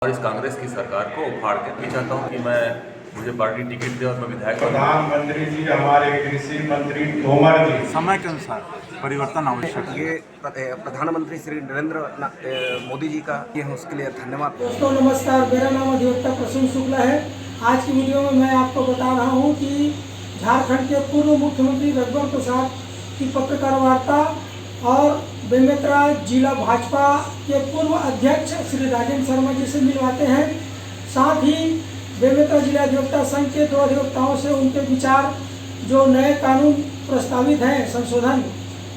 और इस कांग्रेस की सरकार को उखाड़ के मैं चाहता हूँ कि मुझे पार्टी टिकट दे और मैं विधायक बनूं। प्रधानमंत्री जी, हमारे कृषि मंत्री तोमर जी, समय के अनुसार परिवर्तन आवश्यक है। ये प्रधानमंत्री श्री मोदी जी का ये है, उसके लिए धन्यवाद। दोस्तों नमस्कार, मेरा नाम अधिवक्ता प्रसून शुक्ला है। आज की वीडियो में मैं आपको बता रहा हूं कि झारखंड के पूर्व मुख्यमंत्री रघुवर प्रसाद की पत्रकार वार्ता और बेमेतरा जिला भाजपा के पूर्व अध्यक्ष श्री राजेंद्र शर्मा जी से मिलवाते हैं। साथ ही बेमेतरा जिला अधिवक्ता संघ के 2 अधिवक्ताओं से उनके विचार, जो नए कानून प्रस्तावित हैं संशोधन,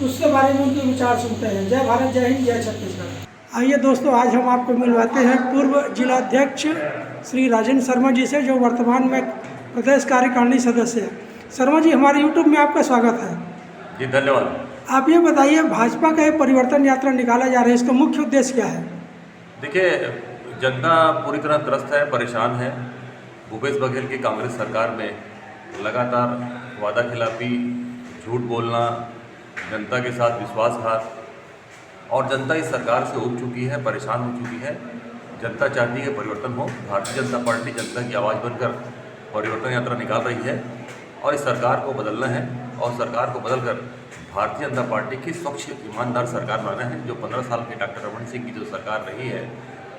उसके बारे में उनके विचार सुनते हैं। जय भारत, जय हिंद, जय छत्तीसगढ़। आइए दोस्तों, आज हम आपको मिलवाते हैं पूर्व जिलाध्यक्ष श्री राजेंद्र शर्मा जी से, जो वर्तमान में प्रदेश कार्यकारिणी सदस्य हैं। शर्मा जी, हमारे यूट्यूब में आपका स्वागत है। जी धन्यवाद। आप ये बताइए, भाजपा का ये परिवर्तन यात्रा निकाला जा रहा है, इसका मुख्य उद्देश्य क्या है? देखिए, जनता पूरी तरह त्रस्त है, परेशान है। भूपेश बघेल की कांग्रेस सरकार में लगातार वादा खिलाफी, झूठ बोलना, जनता के साथ विश्वासघात, और जनता इस सरकार से उब चुकी है, परेशान हो चुकी है। जनता चाहती है परिवर्तन हो। भारतीय जनता पार्टी जनता की आवाज़ बनकर परिवर्तन यात्रा निकाल रही है और इस सरकार को बदलना है और सरकार को बदलकर भारतीय जनता पार्टी की स्वच्छ ईमानदार सरकार बनाना है। जो 15 साल के डॉक्टर रमन सिंह की जो सरकार रही है,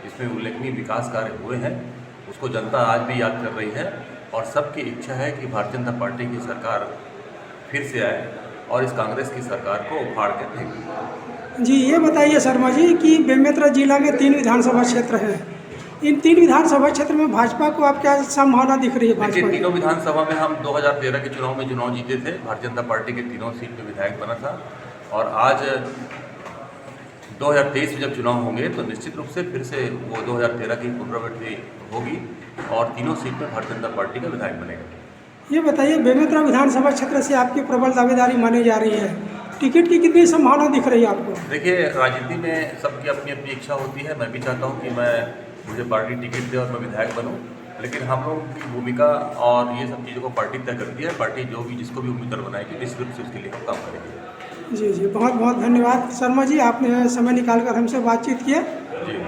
इसमें उल्लेखनीय विकास कार्य हुए हैं, उसको जनता आज भी याद कर रही है और सबकी इच्छा है कि भारतीय जनता पार्टी की सरकार फिर से आए और इस कांग्रेस की सरकार को उखाड़ के फेंके। जी ये बताइए शर्मा जी कि बेमेतरा जिला में 3 विधानसभा क्षेत्र हैं। इन 3 विधानसभा क्षेत्र में भाजपा को आप क्या संभावना दिख रही है? भाजपा देखिए, तीनों विधानसभा में हम 2013 के चुनाव में जीते थे। भारतीय जनता पार्टी के तीनों सीट में विधायक बना था और आज 2023 में जब चुनाव होंगे तो निश्चित रूप से फिर से वो 2013 की पुनरावृत्ति होगी और तीनों सीट में भारतीय जनता पार्टी का विधायक बनेगा। ये बताइए, बेमेतरा विधानसभा क्षेत्र से आपकी प्रबल दावेदारी मानी जा रही है, टिकट की कितनी संभावना दिख रही है आपको? देखिए, राजनीति में सबकी अपनी अपनी इच्छा होती है। मैं भी चाहता हूँ कि मुझे पार्टी टिकट दे और मैं विधायक बनूं, लेकिन हम लोगों की भूमिका और ये सब चीज़ों को पार्टी तय करती है। पार्टी जिसको भी उम्मीदवार बनाएगी, निश्चित रूप से उसके लिए हम काम करेंगे। जी जी, बहुत बहुत धन्यवाद शर्मा जी, आपने समय निकालकर हमसे बातचीत किया।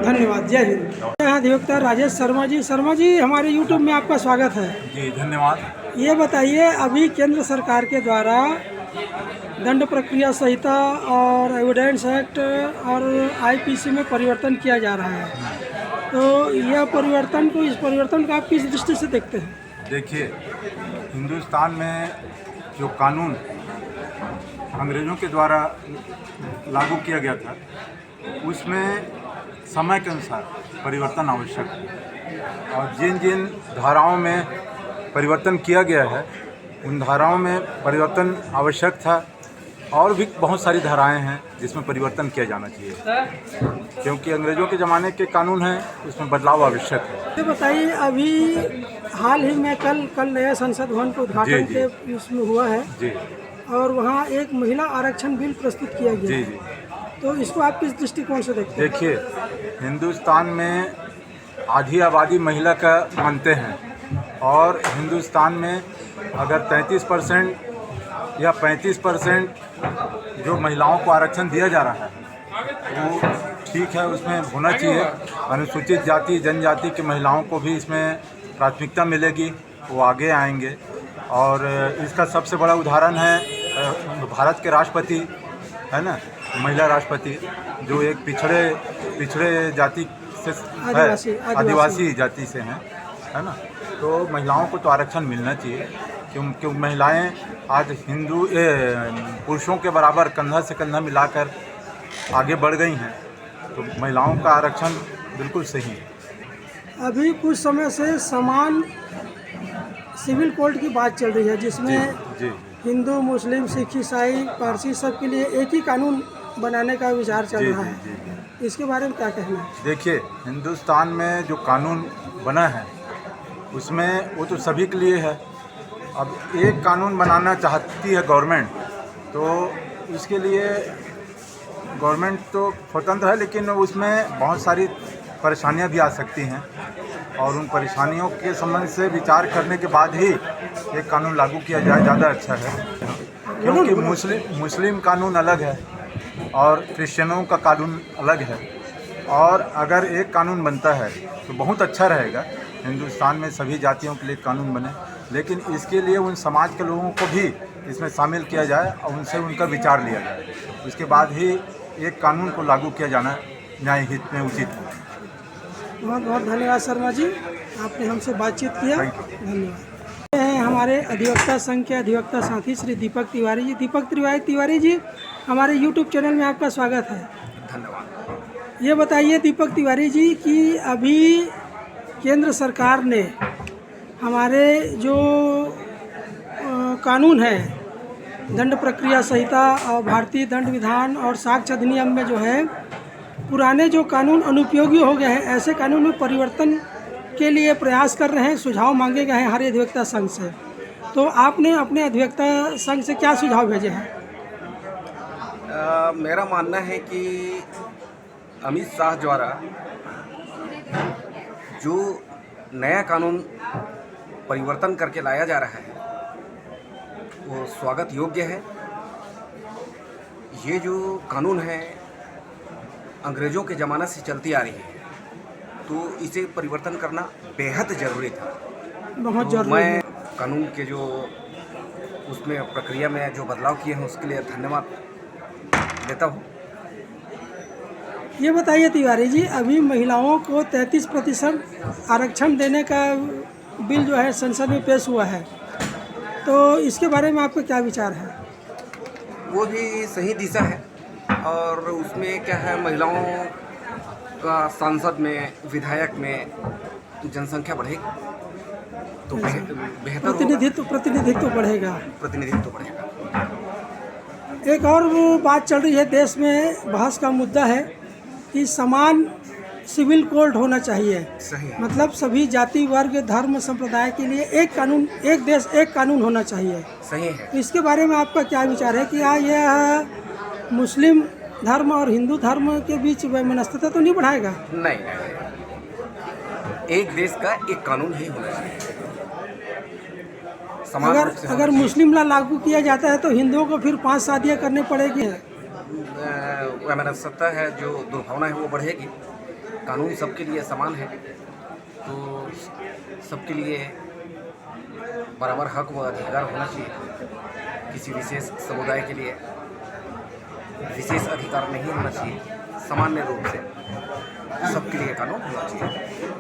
धन्यवाद, जय हिंद। अधिवक्ता राजेश शर्मा जी। शर्मा जी, हमारे यूट्यूब में आपका स्वागत है। जी धन्यवाद। ये बताइए, अभी केंद्र सरकार के द्वारा दंड प्रक्रिया संहिता और एविडेंस एक्ट और आईपीसी में परिवर्तन किया जा रहा है, तो यह इस परिवर्तन को आप किस दृष्टि से देखते हैं? देखिए, हिंदुस्तान में जो कानून अंग्रेज़ों के द्वारा लागू किया गया था, उसमें समय के अनुसार परिवर्तन आवश्यक है और जिन जिन धाराओं में परिवर्तन किया गया है, उन धाराओं में परिवर्तन आवश्यक था और भी बहुत सारी धाराएं हैं जिसमें परिवर्तन किया जाना चाहिए, क्योंकि अंग्रेज़ों के ज़माने के कानून हैं, उसमें बदलाव आवश्यक है। ये बताइए, अभी हाल ही में कल नया संसद भवन के उद्घाटन के इसमें हुआ है जी, और वहाँ एक महिला आरक्षण बिल प्रस्तुत किया गया जी है, जी। तो इसको आप किस दृष्टिकोण से देखते हैं? देखिए, हिंदुस्तान में आधी आबादी महिला का मानते हैं और हिंदुस्तान में अगर 33% या 35% जो महिलाओं को आरक्षण दिया जा रहा है, वो ठीक है, उसमें होना चाहिए। अनुसूचित जाति जनजाति की महिलाओं को भी इसमें प्राथमिकता मिलेगी, वो आगे आएंगे। और इसका सबसे बड़ा उदाहरण है भारत के राष्ट्रपति है ना, महिला राष्ट्रपति, जो एक पिछड़े जाति से आदिवासी जाति से हैं, है ना। तो महिलाओं को तो आरक्षण मिलना चाहिए, क्योंकि महिलाएं आज पुरुषों के बराबर कंधा से कंधा मिलाकर आगे बढ़ गई हैं, तो महिलाओं का आरक्षण बिल्कुल सही है। अभी कुछ समय से समान सिविल कोड की बात चल रही है, जिसमें जी, हिंदू, मुस्लिम, सिख, ईसाई, पारसी सब के लिए एक ही कानून बनाने का विचार चल रहा है। जी। इसके बारे में क्या कहना है? देखिए, हिंदुस्तान में जो कानून बना है उसमें वो तो सभी के लिए है। अब एक कानून बनाना चाहती है गवर्नमेंट, तो उसके लिए गवर्नमेंट तो स्वतंत्र है, लेकिन उसमें बहुत सारी परेशानियां भी आ सकती हैं और उन परेशानियों के संबंध से विचार करने के बाद ही एक कानून लागू किया जाए, ज़्यादा अच्छा है। क्योंकि मुस्लिम कानून अलग है और क्रिश्चियनों का कानून अलग है, और अगर एक कानून बनता है तो बहुत अच्छा रहेगा। हिंदुस्तान में सभी जातियों के लिए कानून बने, लेकिन इसके लिए उन समाज के लोगों को भी इसमें शामिल किया जाए और उनसे उनका विचार लिया जाए। उसके बाद ही एक कानून को लागू किया जाना न्याय हित में उचित हो। बहुत बहुत धन्यवाद शर्मा जी, आपने हमसे बातचीत किया। धन्यवाद। हैं हमारे अधिवक्ता संघ के अधिवक्ता साथी श्री दीपक तिवारी जी। दीपक तिवारी जी, हमारे यूट्यूब चैनल में आपका स्वागत है। धन्यवाद। ये बताइए दीपक तिवारी जी कि अभी केंद्र सरकार ने हमारे जो कानून है, दंड प्रक्रिया संहिता और भारतीय दंड विधान और साक्ष्य अधिनियम में जो है पुराने जो कानून अनुपयोगी हो गए हैं, ऐसे कानून में परिवर्तन के लिए प्रयास कर रहे हैं। सुझाव मांगे गए हैं हमारे अधिवक्ता संघ से, तो आपने अपने अधिवक्ता संघ से क्या सुझाव भेजे हैं? मेरा मानना है कि अमित शाह द्वारा जो नया कानून परिवर्तन करके लाया जा रहा है वो स्वागत योग्य है। ये जो कानून है अंग्रेज़ों के ज़माने से चलती आ रही है, तो इसे परिवर्तन करना बेहद ज़रूरी था। बहुत तो जरूरी मैं है। कानून के जो उसमें प्रक्रिया में जो बदलाव किए हैं उसके लिए धन्यवाद देता हूँ। ये बताइए तिवारी जी, अभी महिलाओं को 33% आरक्षण देने का बिल जो है संसद में पेश हुआ है, तो इसके बारे में आपका क्या विचार है? वो भी सही दिशा है और उसमें क्या है, महिलाओं का सांसद में, विधायक में जनसंख्या बढ़ेगी तो बेहतर प्रतिनिधित्व बढ़ेगा। प्रतिनिधित्व बढ़ेगा। एक और वो बात चल रही है, देश में बहस का मुद्दा है कि समान सिविल कोड होना चाहिए। सही है। मतलब सभी जाति, वर्ग, धर्म, संप्रदाय के लिए एक कानून, एक देश एक कानून होना चाहिए। सही है। तो इसके बारे में आपका क्या विचार है कि यह मुस्लिम धर्म और हिंदू धर्म के बीच वैमनस्यता तो नहीं बढ़ाएगा? नहीं, एक देश का एक कानून ही होना चाहिए। समान रूप से अगर मुस्लिम ला लागू किया जाता है तो हिंदुओं को फिर 5 शादियाँ करनी पड़ेगी। वैमनस्यता है, जो दुर्भावना है वो बढ़ेगी। कानून सबके लिए समान है, तो सबके लिए बराबर हक व अधिकार होना चाहिए। किसी विशेष समुदाय के लिए विशेष अधिकार नहीं होना चाहिए। सामान्य रूप से सबके लिए कानून होना चाहिए।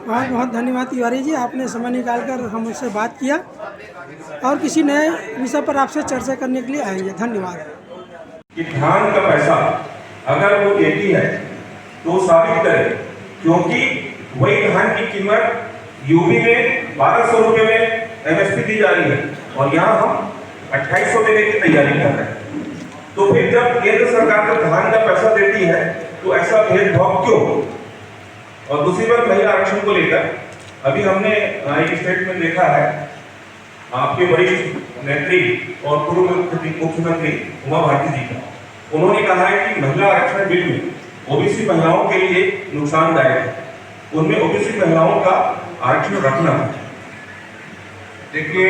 बहुत बहुत धन्यवाद तिवारी जी, आपने समय निकालकर हमसे बात किया और किसी नए विषय पर आपसे चर्चा करने के लिए आएंगे। धन्यवाद। कि धान का पैसा अगर वो देती है तो साबित करे, क्योंकि वही धान की कीमत यूपी में 1200 रुपये में एमएसपी दी जा रही है और यहाँ हम 2800 देने की तैयारी कर रहे हैं। तो फिर जब केंद्र सरकार जब धान का पैसा देती है तो ऐसा भेदभाव क्यों? और दूसरी बात, महिला आरक्षण को लेकर अभी हमने एक स्टेटमेंट देखा है आपके वरिष्ठ नेत्री और पूर्व मुख्यमंत्री उमा भारती जी का। उन्होंने कहा है कि महिला आरक्षण बिल में ओबीसी महिलाओं के लिए नुकसानदायक है, उनमें ओबीसी महिलाओं का आरक्षण रखना है। देखिए,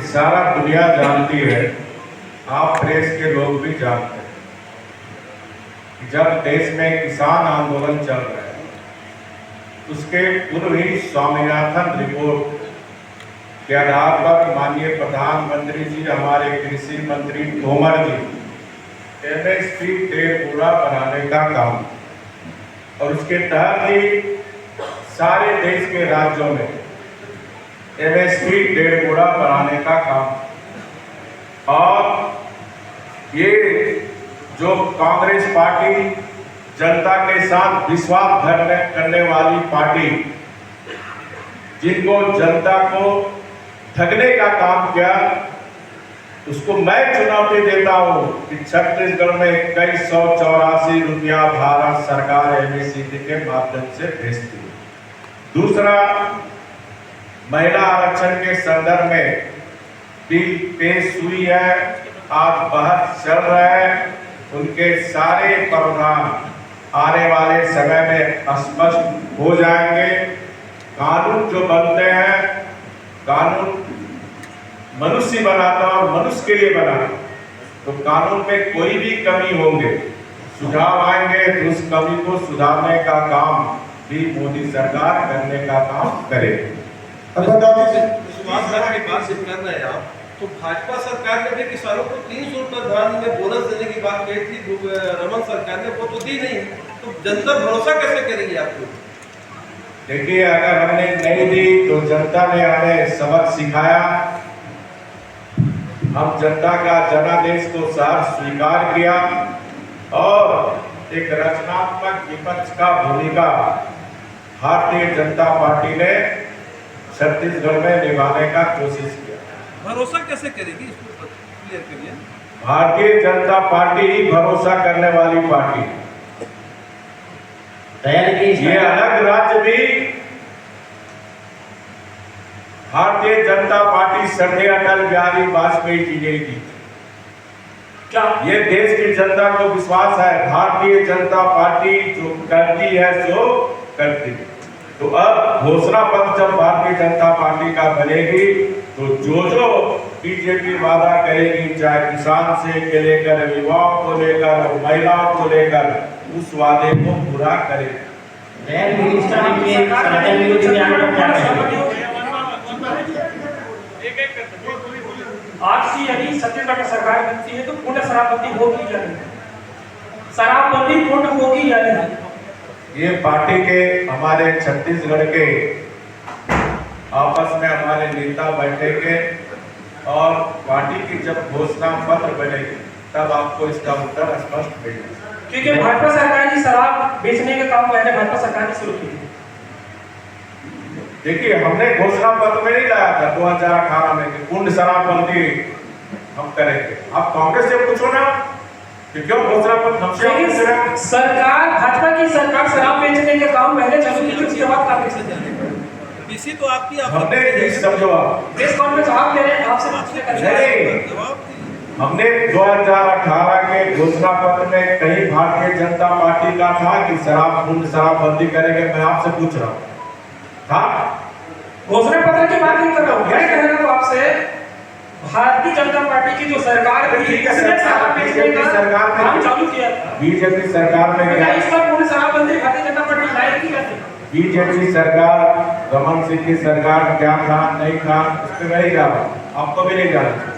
सारा दुनिया जानती है, आप प्रेस के लोग भी जानते हैं, जब देश में किसान आंदोलन चल रहा है उसके पूर्व ही स्वामीनाथन रिपोर्ट के आधार पर माननीय प्रधानमंत्री जी, हमारे कृषि मंत्री तोमर जी एमएसपी 1.5 पूरा बनाने का काम, और उसके तहत ही सारे देश के राज्यों में एमएसपी 1.5 पूरा बनाने का काम। और ये जो कांग्रेस पार्टी जनता के साथ विश्वासघात करने वाली पार्टी, जिनको जनता को ठगने का काम किया, उसको मैं चुनौती देता हूं कि छत्तीसगढ़ में 2184 रुपया भारत सरकार एमएसपी के माध्यम से भेजती है। दूसरा, महिला आरक्षण के संदर्भ में बिल पेश हुई है, आज बहस चल रहा है, उनके सारे प्रावधान आने वाले समय में स्पष्ट हो जाएंगे। कानून जो बनते हैं, कानून मनुष्य बनाता और मनुष्य के लिए बनाता, तो कानून में कोई भी कमी होंगे, सुझाव आएंगे तो उस कमी को सुधारने का काम भी मोदी सरकार करने का काम करेगी। विश्वास की बात कर रहे हैं आप, तो भाजपा सरकार ने भी किसानों को 300 रुपये धान में बोनस देने की बात कही थी, रमन सरकार ने वो तो दी नहीं, तो जनता भरोसा कैसे करेगी आपको? देखिए, अगर हमने नहीं दी तो जनता ने हमें सबक सिखाया। हम जनता का जनादेश को सार स्वीकार किया और एक रचनात्मक विपक्ष का भूमिका भारतीय जनता पार्टी ने छत्तीसगढ़ में निभाने का कोशिश किया। भरोसा कैसे करेगी, इसको क्लियर करिए। भारतीय जनता पार्टी ही भरोसा करने वाली पार्टी है। ये अलग राज्य भी भारतीय जनता पार्टी श्रद्धेय अटल बिहारी वाजपेयी जी ने दी। क्या ये देश की जनता को विश्वास है भारतीय जनता पार्टी जो करती है सो करती है। तो अब घोषणा पत्र जब भारतीय जनता पार्टी का बनेगी तो जो बीजेपी वादा करेगी, चाहे किसान से लेकर युवाओं को लेकर महिलाओं को लेकर, उस वादे को पूरा करेगी। आज से यदि छत्तीसगढ़ की सरकार बनती है तो पूर्ण शराबबंदी होगी या नहीं? शराबबंदी पूर्ण होगी या नहीं? ये पार्टी के हमारे छत्तीसगढ़ के आपस में हमारे नेता बैठेंगे और पार्टी की जब घोषणा पत्र बनेगी तब आपको इसका उत्तर स्पष्ट मिलेगा। क्योंकि भाजपा सरकार की शराब बेचने का काम पहले भाजपा सरकार ने शुरू की थी। देखिए, हमने घोषणा पत्र में नहीं लाया था 2018 में कि पूर्ण शराबबंदी हम करेंगे। आप कांग्रेस से पूछो ना कि क्यों घोषणा पत्र हमसे सरकार, भाजपा की सरकार शराब बेचने का काम पहले चालू की थी, उसके बाद कांग्रेस ने बीसी तो आपकी हमने समझो प्रेस कॉन्फ्रेंस आप ले रहे हैं, आपसे पूछने हमने 2018 के घोषणा पत्र में कहीं भारतीय जनता पार्टी का था कि पूर्ण शराबबंदी करेंगे? मैं आपसे पूछ रहा हूँ, था? घोषणा पत्र की बात नहीं कर रहा हूँ, मैं कह रहा हूँ आपसे भारतीय जनता पार्टी की जो सरकार थी, उसने शराब बेचने का काम चालू किया था। बीजेपी सरकार में क्या इस पर पूर्ण शराबबंदी भारतीय जनता पार्टी लाएगी क्या? बीजेपी सरकार, रमन सिंह की सरकार क्या था नहीं था उस पर नहीं जा रहा, आपको भी नहीं जाना।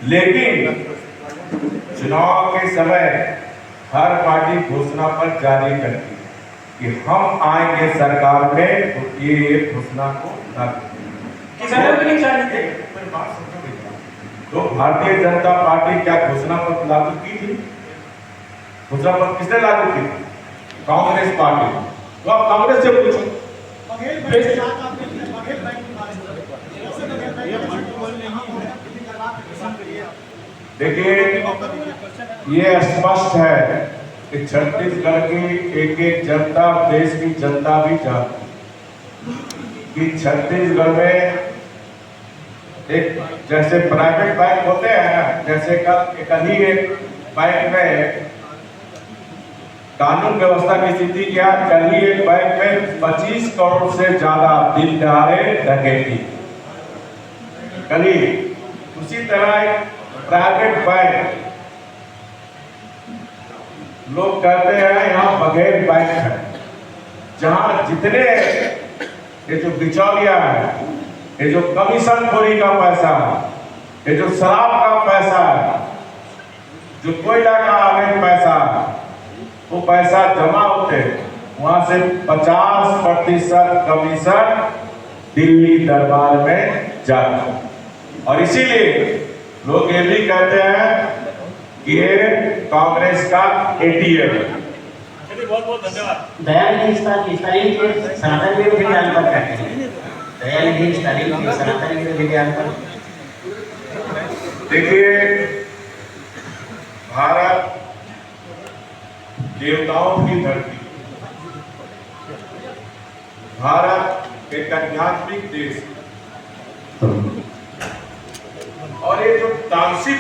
लेकिन चुनाव के समय हर पार्टी घोषणा पत्र जारी करती है कि हम आएंगे सरकार में तो ये घोषणा को तो भारतीय जनता पार्टी क्या घोषणा पत्र लागू की थी? घोषणा पत्र किसने लागू की? कांग्रेस पार्टी। तो आप कांग्रेस से पूछो। देखिए, ये स्पष्ट है कि छत्तीसगढ़ की एक जनता, देश की जनता भी जानती कि छत्तीसगढ़ में एक जैसे प्राइवेट बैंक होते हैं, जैसे कल ही एक बैंक में कानून व्यवस्था की स्थिति क्या, कल ही एक बैंक में 25 करोड़ से ज्यादा दिन दहाड़े डकैती कल ही। उसी तरह एक प्राइवेट बैंक, लोग कहते हैं यहाँ बगैर बैंक है, जहां जितने ये जो बिचौलिया है, ये जो कमीशन खोरी का पैसा है, ये जो शराब का पैसा है, जो कोयला का अवैध पैसा है, वो पैसा जमा होते वहां से 50% कमीशन दिल्ली दरबार में जाता। और इसीलिए लोग ये भी कहते हैं कि ये कांग्रेस का एटीएम है। बहुत बहुत धन्यवाद। दयानिधि स्टालिन के सनातन विरोधी बयान पर कहते हैं, दयानिधि स्टालिन के सनातन विरोधी बयान पर। देखिए, भारत देवताओं की धरती, भारत एक आध्यात्मिक देश, और ये जो तामसी